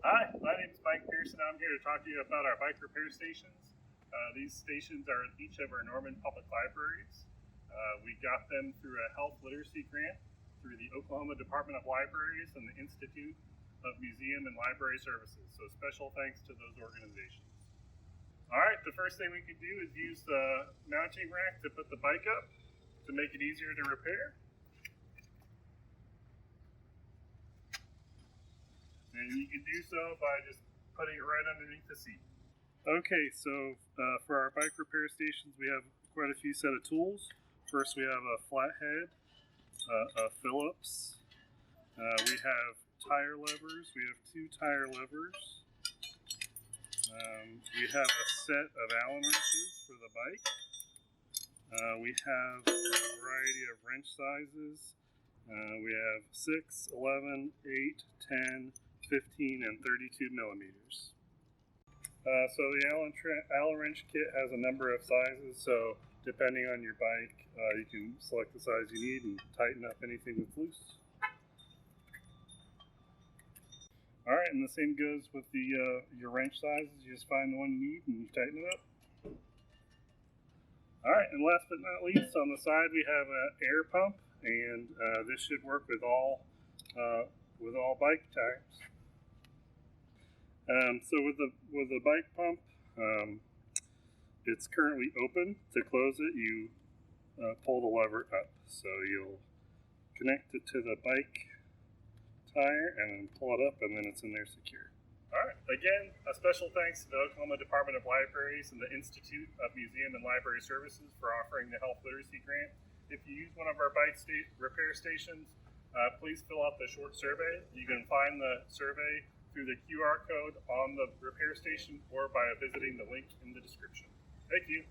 Hi, my name is Mike Pearson. I'm here to talk to you about our bike repair stations. These stations are at each of our Norman Public Libraries. We got them through a health literacy grant through the Oklahoma Department of Libraries and the Institute of Museum and Library Services. So special thanks to those organizations. All right, the first thing we could do is use the mounting rack to put the bike up to make it easier to repair. And you can do so by just putting it right underneath the seat. Okay, so for our bike repair stations, we have quite a few set of tools. First, we have a flathead, a Phillips. We have tire levers. We have 2 tire levers. We have a set of Allen wrenches for the bike. We have a variety of wrench sizes. We have 6, 11, 8, 10, 15, and 32 millimeters. So the Allen wrench kit has a number of sizes, so depending on your bike, you can select the size you need and tighten up anything that's loose. All right, and the same goes with the your wrench sizes. You just find the one you need and you tighten it up. All right, and last but not least, on the side we have an air pump, and this should work with all bike tires. So with the bike pump, it's currently open. To close it, you pull the lever up. So you'll connect it to the bike tire and then pull it up, and then it's in there secure. All right. Again, a special thanks to the Oklahoma Department of Libraries and the Institute of Museum and Library Services for offering the health literacy grant. If you use one of our bike repair stations, please fill out the short survey. You can find the survey through the QR code on the repair station or by visiting the link in the description. Thank you.